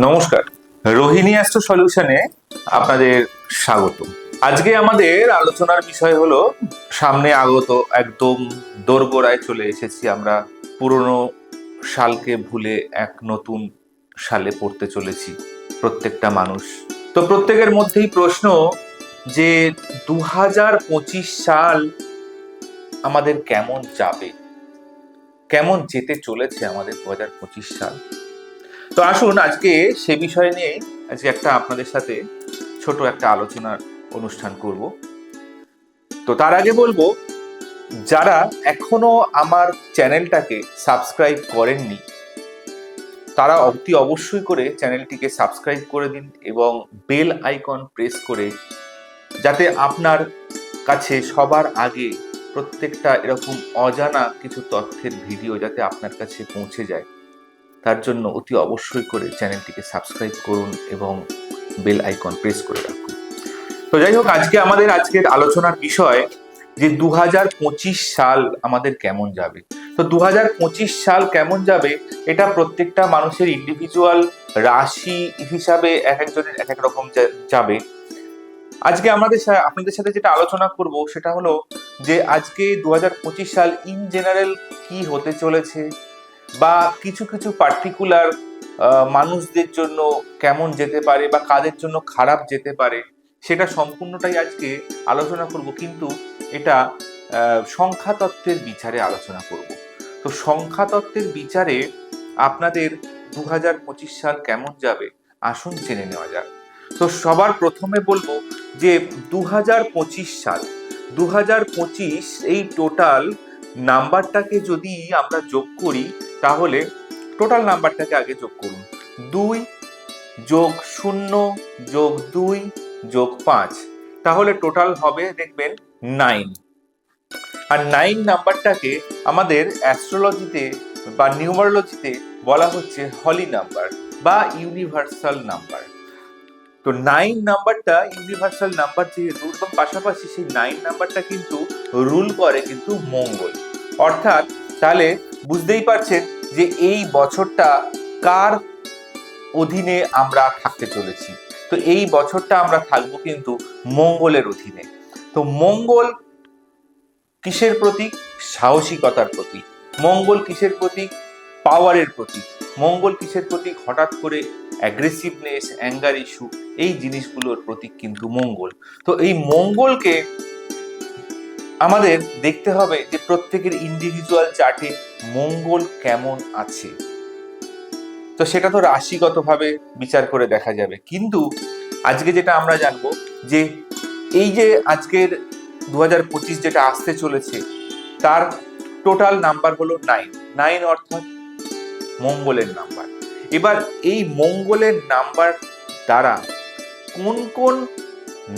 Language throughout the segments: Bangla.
নমস্কার, রোহিণী অ্যাস্ট্রো সলিউশনে আপনাদের স্বাগত। আজকে আমাদের আলোচনার বিষয় হলো সামনে আগত একদম দোরগোড়ায় চলে এসেছি আমরা। পুরনো সালকে ভুলে এক নতুন সালে পড়তে চলেছি প্রত্যেকটা মানুষ। তো প্রত্যেকের মধ্যেই প্রশ্ন যে 2025 সাল আমাদের কেমন যাবে, কেমন যেতে চলেছে আমাদের 2025 সাল। তো আসুন আজকে সে বিষয় নিয়ে আজকে আপনাদের সাথে ছোট একটা আলোচনার অনুষ্ঠান করব। তো তার আগে বলবো, যারা এখনো আমার চ্যানেলটাকে সাবস্ক্রাইব করেননি তারা অতি অবশ্যই করে চ্যানেলটিকে সাবস্ক্রাইব করে দিন এবং বেল আইকন প্রেস করে, যাতে আপনার কাছে সবার আগে প্রত্যেকটা এরকম অজানা কিছু তথ্যের ভিডিও যাতে আপনার কাছে পৌঁছে যায়, তার জন্য অতি অবশ্যই করে চ্যানেলটিকে সাবস্ক্রাইব করুন এবং বেল আইকন প্রেস করে রাখুন। তো যাই হোক, আজকের আলোচনার বিষয় যে 2025 সাল আমাদের কেমন যাবে। তো 2025 সাল কেমন যাবে এটা প্রত্যেকটা মানুষের ইন্ডিভিজুয়াল রাশি হিসাবে এক একজনের এক এক রকম যাবে। আজকে আপনাদের সাথে যেটা আলোচনা করব সেটা হলো যে আজকে 2025 সাল ইন জেনারেল কি হতে চলেছে, বা কিছু কিছু পার্টিকুলার মানুষদের জন্য কেমন যেতে পারে বা কাদের জন্য খারাপ যেতে পারে, সেটা সম্পূর্ণটাই আজকে আলোচনা করব। কিন্তু এটা সংখ্যাতত্ত্বের বিচারে আলোচনা করব। তো সংখ্যাতত্ত্বের বিচারে আপনাদের 2025 সাল কেমন যাবে আসুন জেনে নেওয়া যাক। তো সবার প্রথমে বলবো যে 2025 সাল 2025 এই টোটাল নাম্বারটাকে যদি আমরা যোগ করি, তাহলে টোটাল নাম্বারটাকে আগে যোগ করুন। 2 যোগ 0 যোগ 2 যোগ 5, তাহলে টোটাল হবে দেখবেন 9। আর 9 নাম্বারটাকে আমাদের অ্যাস্ট্রোলজিতে বা নিউমারোলজিতে বলা হচ্ছে হলি নাম্বার বা ইউনিভার্সাল নাম্বার। তো 9 নাম্বারটা ইউনিভার্সাল নাম্বার যেহেতু, এবং পাশাপাশি সেই 9 নাম্বারটা কিন্তু রুল করে কিন্তু মঙ্গল। অর্থাৎ তাহলে বুঝতেই পারছেন যে এই বছরটা কার অধীনে আমরা থাকতে চলেছি। তো এই বছরটা আমরা থাকবো কিন্তু মঙ্গলের অধীনে। তো মঙ্গল কিসের প্রতীক? সাহসিকতার প্রতীক। মঙ্গল কিসের প্রতীক? পাওয়ারের প্রতীক। মঙ্গল কিসের প্রতীক? হঠাৎ করে অ্যাগ্রেসিভনেস, অ্যাঙ্গার ইস্যু, এই জিনিসগুলোর প্রতীক কিন্তু মঙ্গল। তো এই মঙ্গলকে আমাদের দেখতে হবে যে প্রত্যেকের ইন্ডিভিজুয়াল চার্টে মঙ্গল কেমন আছে। তো সেটা তো রাশিগতভাবে বিচার করে দেখা যাবে। কিন্তু আজকে যেটা আমরা জানবো যে এই যে আজকের 2025 যেটা আসতে চলেছে তার টোটাল নাম্বার হলো 9। 9 অর্থাৎ মঙ্গলের নাম্বার। এবার এই মঙ্গলের নাম্বার দ্বারা কোন কোন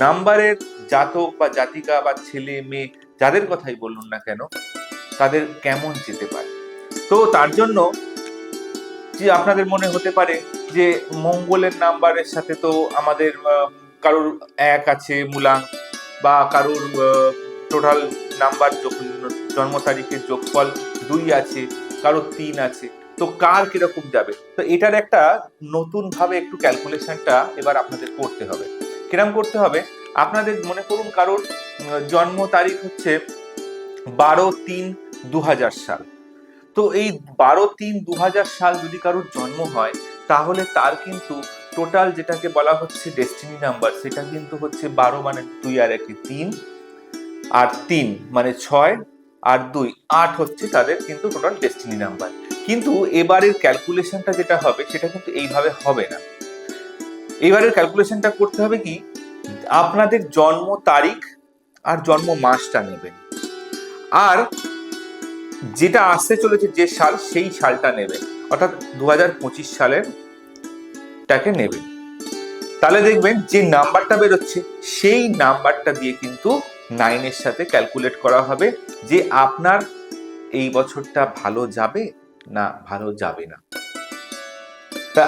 নাম্বারের জাতক বা জাতিকা বা ছেলে মেয়ে যাদের কথাই বলুন না কেন, তাদের কেমন যেতে পারে। তো তার জন্য যে আপনাদের মনে হতে পারে যে মঙ্গলের নাম্বারের সাথে তো আমাদের কারোর 1 আছে মূলাঙ্ক, বা কারোর টোটাল নাম্বার জন্ম তারিখের যোগফল 2 আছে, কারোর 3 আছে। তো কার কিরকম যাবে, তো এটার একটা নতুন ভাবে একটু ক্যালকুলেশনটা এবার আপনাদের করতে হবে। কিরকম করতে হবে? আপনাদের মনে করুন কারোর জন্ম তারিখ হচ্ছে 12/3/2000 সাল। তো এই 12/3/2000 সাল যদি কারোর জন্ম হয়, তাহলে তার কিন্তু টোটাল যেটাকে বলা হচ্ছে ডেস্টিনি নাম্বার, সেটা কিন্তু হচ্ছে 12 মানে 2 আর 1 3, আর 3 মানে 6, আর 2 8 হচ্ছে তাদের কিন্তু টোটাল ডেস্টিনি নাম্বার। কিন্তু এবারের ক্যালকুলেশনটা যেটা হবে সেটা কিন্তু এইভাবে হবে না। এবারের ক্যালকুলেশনটা করতে হবে কি, আপনাদের জন্ম তারিখ আর জন্ম মাসটা নেবেন, আর যেটা আসতে চলেছে যে সাল সেই সালটা নেবেন, অর্থাৎ 2025 সালের টাকে নেবেন। তাহলে দেখবেন যে নাম্বারটা বেরোচ্ছে সেই নাম্বারটা দিয়ে কিন্তু 9 এর সাথে ক্যালকুলেট করা হবে যে আপনার এই বছরটা ভালো যাবে না ভালো যাবে না। তা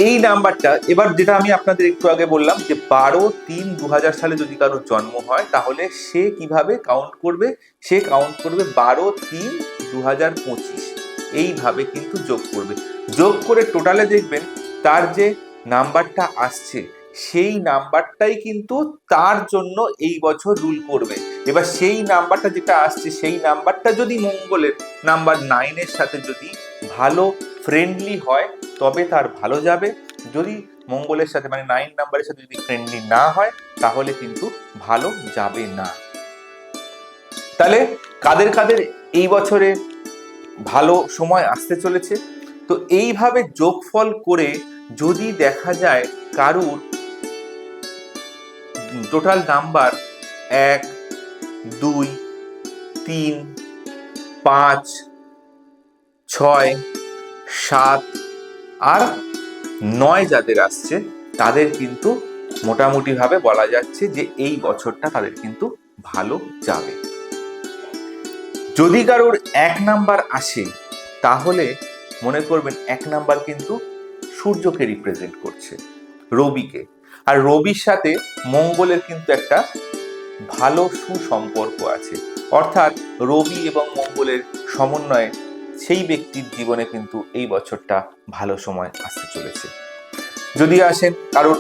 এই নাম্বারটা এবার যেটা আমি আপনাদের একটু আগে বললাম যে 12/3/2000 সালে যদি কারোর জন্ম হয়, তাহলে সে কিভাবে কাউন্ট করবে? সে কাউন্ট করবে 12/3/2025, এইভাবে কিন্তু যোগ করবে। যোগ করে টোটালে দেখবেন তার যে নাম্বারটা আসছে সেই নাম্বারটাই কিন্তু তার জন্য এই বছর রুল করবে। এবার সেই নাম্বারটা যেটা আসছে সেই নাম্বারটা যদি মঙ্গলের নাম্বার 9-এর সাথে যদি ভালো ফ্রেন্ডলি হয় তবে তার ভালো যাবে। যদি মঙ্গলের সাথে মানে 9 নাম্বারের সাথে যদি ফ্রেন্ডলি না হয় তাহলে কিন্তু ভালো যাবে না। তাহলে কাদের কাদের এই বছরে ভালো সময় আসতে চলেছে, তো এইভাবে যোগফল করে যদি দেখা যায় কারুর টোটাল নাম্বার 1, 2, 3, 5, 6, 7 আর 9 যাদের আসছে তাদের কিন্তু মোটামুটি ভাবে বলা যাচ্ছে যে এই বছরটা তাদের কিন্তু ভালো যাবে। যদি কারোর 1 নাম্বার আসে তাহলে মনে করবেন 1 নাম্বার কিন্তু সূর্যকে রিপ্রেজেন্ট করছে, রবিকে। আর রবির সাথে মঙ্গলের কিন্তু একটা ভালো সুসম্পর্ক আছে, অর্থাৎ রবি এবং মঙ্গলের সমন্বয়ে সেই ব্যক্তির জীবনে কিন্তু এই বছরটা ভালো সময় আসতে চলেছে। যদি আসেন কারোর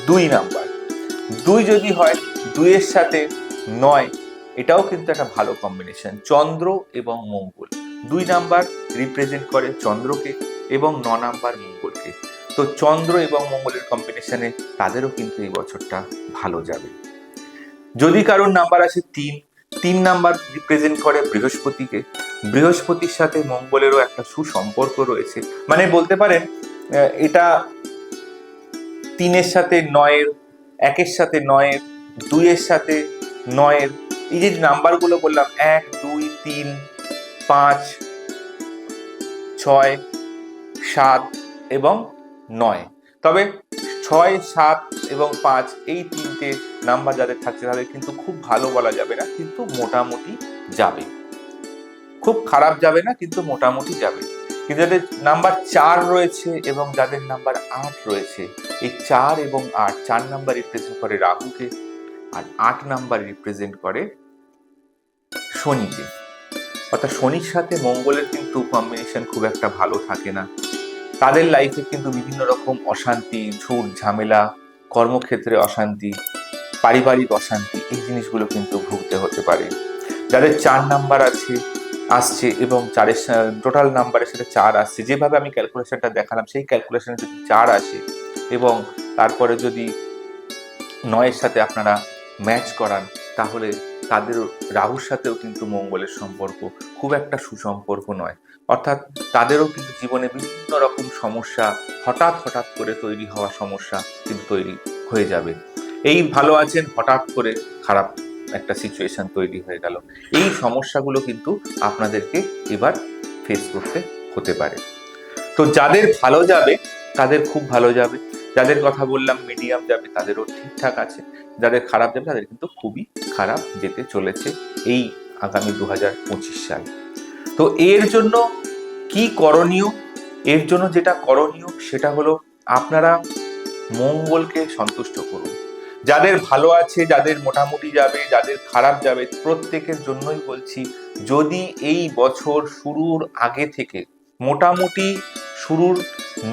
2 নাম্বার, 2 যদি হয় 2-এর সাথে 9, এটাও কিন্তু একটা ভালো কম্বিনেশন, চন্দ্র এবং মঙ্গল। 2 নাম্বার রিপ্রেজেন্ট করে চন্দ্রকে এবং 9 নাম্বার মঙ্গলকে। তো চন্দ্র এবং মঙ্গলের কম্বিনেশনে তাদেরও কিন্তু এই বছরটা ভালো যাবে। যদি কারোর নাম্বার আসে 3 নাম্বার রিপ্রেজেন্ট করে বৃহস্পতিকে। বৃহস্পতির সাথে মঙ্গলেরও একটা সুসম্পর্ক রয়েছে, মানে বলতে পারেন এটা 3-এর সাথে 9-এর, 1-এর সাথে 9-এর, 2-এর সাথে 9-এর, এই যে নাম্বারগুলো বললাম 1, 2, 3, 5, 6, 7 এবং 9। তবে 6, 7 এবং 5 এই 3টে নাম্বার যাদের থাকছে তাদের কিন্তু খুব ভালো বলা যাবে না, কিন্তু মোটামুটি যাবে। খুব খারাপ যাবে না, কিন্তু মোটামুটি যাবে। কিন্তু যাদের নাম্বার 4 রয়েছে এবং যাদের নাম্বার 8 রয়েছে, এই 4 এবং 8, 4 নাম্বার রিপ্রেজেন্ট করে রাহুকে আর 8 নাম্বার রিপ্রেজেন্ট করে শনিকে। অর্থাৎ শনির সাথে মঙ্গলের কিন্তু কম্বিনেশন খুব একটা ভালো থাকে না। তাদের লাইফে কিন্তু বিভিন্ন রকম অশান্তি, ঝুট ঝামেলা, কর্মক্ষেত্রে অশান্তি, পারিবারিক অশান্তি, এই জিনিসগুলো কিন্তু ভুগতে হতে পারে। যাদের 4 নাম্বার আসছে এবং 4-এর টোটাল নাম্বারের সাথে 4 আসছে, যেভাবে আমি ক্যালকুলেশনটা দেখালাম সেই ক্যালকুলেশনে যদি 4 আসে এবং তারপরে যদি 9-এর সাথে আপনারা ম্যাচ করান তাহলে তাদের রাহুর সাথেও কিন্তু মঙ্গলের সম্পর্ক খুব একটা সুসম্পর্ক নয়। অর্থাৎ তাদেরও কিন্তু জীবনে বিভিন্ন রকম সমস্যা, হঠাৎ হঠাৎ করে তৈরি হওয়া সমস্যা কিন্তু তৈরি হয়ে যাবে। এই ভালো আছেন, হঠাৎ করে খারাপ একটা সিচুয়েশন তৈরি হয়ে গেল। এই সমস্যাগুলো কিন্তু আপনাদেরকে এবার ফেস করতে হতে পারে। তো যাদের ভালো যাবে তাদের খুব ভালো যাবে, যাদের কথা বললাম মিডিয়াম যাবে তাদেরও ঠিকঠাক আছে, যাদের খারাপ যাবে তাদের কিন্তু খুবই খারাপ যেতে চলেছে এই আগামী 2025 সাল। তো এর জন্য কি করণীয়? এর জন্য যেটা করণীয় সেটা হলো আপনারা মঙ্গলকে সন্তুষ্ট করুন। যাদের ভালো আছে, যাদের মোটামুটি যাবে, যাদের খারাপ যাবে, প্রত্যেকের জন্যই বলছি, যদি এই বছর শুরুর আগে থেকে মোটামুটি শুরুর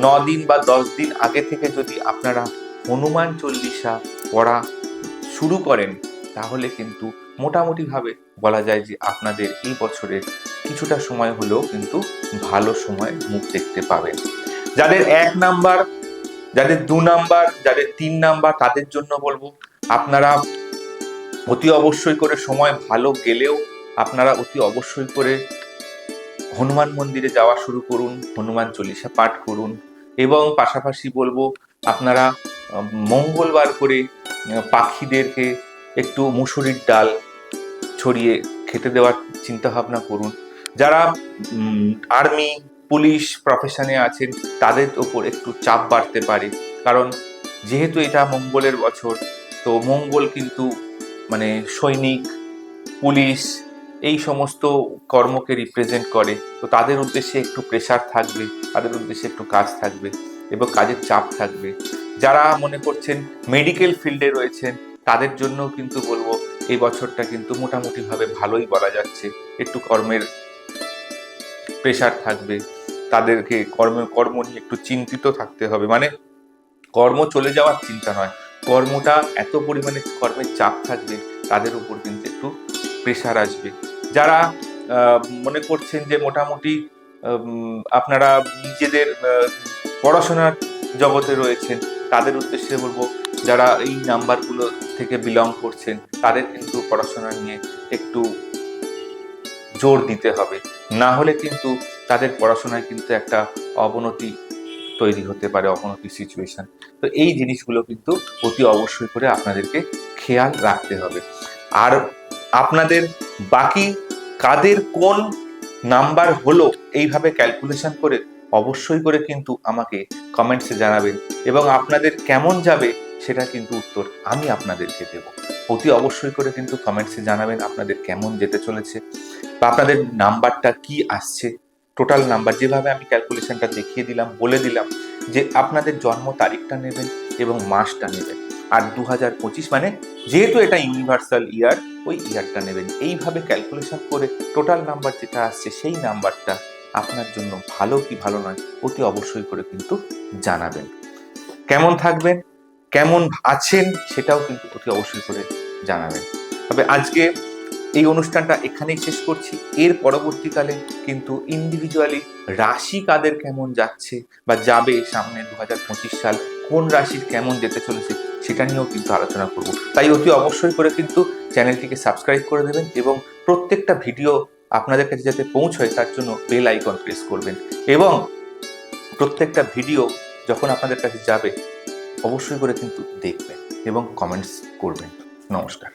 9 দিন বা 10 দিন আগে থেকে যদি আপনারা হনুমান চল্লিশা পড়া শুরু করেন তাহলে কিন্তু মোটামুটি ভাবে বলা যায় যে আপনাদের এই বছরের কিছুটা সময় হলেও কিন্তু ভালো সময় মুখ দেখতে পাবেন। যাদের 1 নাম্বার, যাদের 2 নাম্বার, যাদের 3 নাম্বার তাদের জন্য বলবো আপনারা অতি অবশ্যই করে সময় ভালো গেলেও আপনারা অতি অবশ্যই করে হনুমান মন্দিরে যাওয়া শুরু করুন, হনুমান চল্লিশা পাঠ করুন এবং পাশাপাশি বলবো আপনারা মঙ্গলবার করে পাখিদেরকে একটু মুসুরির ডাল ছড়িয়ে খেতে দেওয়ার চিন্তা ভাবনা করুন। যারা আর্মি পুলিশ প্রফেশনে আছেন তাদের ওপর একটু চাপ বাড়তে পারে, কারণ যেহেতু এটা মঙ্গলের বছর, তো মঙ্গল কিন্তু মানে সৈনিক, পুলিশ এই সমস্ত কর্মকে রিপ্রেজেন্ট করে। তো তাদের উদ্দেশ্যে একটু প্রেশার থাকবে, তাদের উদ্দেশ্যে একটু কাজ থাকবে এবং কাজের চাপ থাকবে। যারা মনে করছেন মেডিকেল ফিল্ডে রয়েছেন তাদের জন্য কিন্তু বলবো এই বছরটা কিন্তু মোটামুটি ভাবে ভালোই বলা যাচ্ছে। একটু কর্মের প্রেশার থাকবে, তাদেরকে কর্ম নিয়ে একটু চিন্তিত থাকতে হবে। মানে কর্ম চলে যাওয়ার চিন্তা নয়, কর্মটা এত পরিমাণে কর্মের চাপ থাকবে, তাদের উপর কিন্তু একটু প্রেশার আসবে। যারা মনে করছেন যে মোটামুটি আপনারা নিজেদের পড়াশোনার জগতে রয়েছেন, তাদের উদ্দেশ্যে বলবো যারা এই নাম্বারগুলো থেকে বিলং করছেন, তাদের কিন্তু পড়াশোনা নিয়ে একটু জোর দিতে হবে। না হলে কিন্তু তাদের পড়াশোনায় কিন্তু একটা অবনতি তৈরি হতে পারে, অবনতি সিচুয়েশন। তো এই জিনিসগুলো কিন্তু অতি অবশ্যই করে আপনাদেরকে খেয়াল রাখতে হবে। আর আপনাদের বাকি কাদের কোন নাম্বার হলো এইভাবে ক্যালকুলেশন করে অবশ্যই করে কিন্তু আমাকে কমেন্টসে জানাবেন, এবং আপনাদের কেমন যাবে সেটা কিন্তু উত্তর আমি আপনাদেরকে দেব। অতি অবশ্যই করে কিন্তু কমেন্টসে জানাবেন আপনাদের কেমন যেতে চলেছে, বা আপনাদের নাম্বারটা কি আসছে। টোটাল নাম্বার যেভাবে আমি ক্যালকুলেশনটা দেখিয়ে দিলাম, বলে দিলাম যে আপনাদের জন্ম তারিখটা নেবেন এবং মাসটা নেবেন। আর 2025 মানে যেহেতু এটা ইউনিভার্সাল ইয়ার, ওই ইয়ারটা নেবেন। এইভাবে ক্যালকুলেশন করে টোটাল নাম্বার যেটা আসছে সেই নাম্বারটা আপনার জন্য ভালো কি ভালো নয় অতি অবশ্যই করে কিন্তু জানাবেন। কেমন থাকবেন, কেমন আছেন সেটাও কিন্তু অতি অবশ্যই করে জানাবেন। তবে আজকে এই অনুষ্ঠানটা এখানেই শেষ করছি। এর পরবর্তীকালে কিন্তু ইন্ডিভিজুয়ালি রাশি কাদের কেমন যাচ্ছে বা যাবে, সামনে 2025 সাল কোন রাশির কেমন যেতে চলেছে সেটা নিয়েও কিন্তু আলোচনা করব। তাই অতি অবশ্যই করে কিন্তু চ্যানেলটিকে সাবস্ক্রাইব করে দেবেন, এবং প্রত্যেকটা ভিডিও আপনাদের কাছে যাতে পৌঁছয় তার জন্য বেল আইকন প্রেস করবেন, এবং প্রত্যেকটা ভিডিও যখন আপনাদের কাছে যাবে অবশ্যই করে কিন্তু দেখবেন এবং কমেন্টস করবেন। নমস্কার।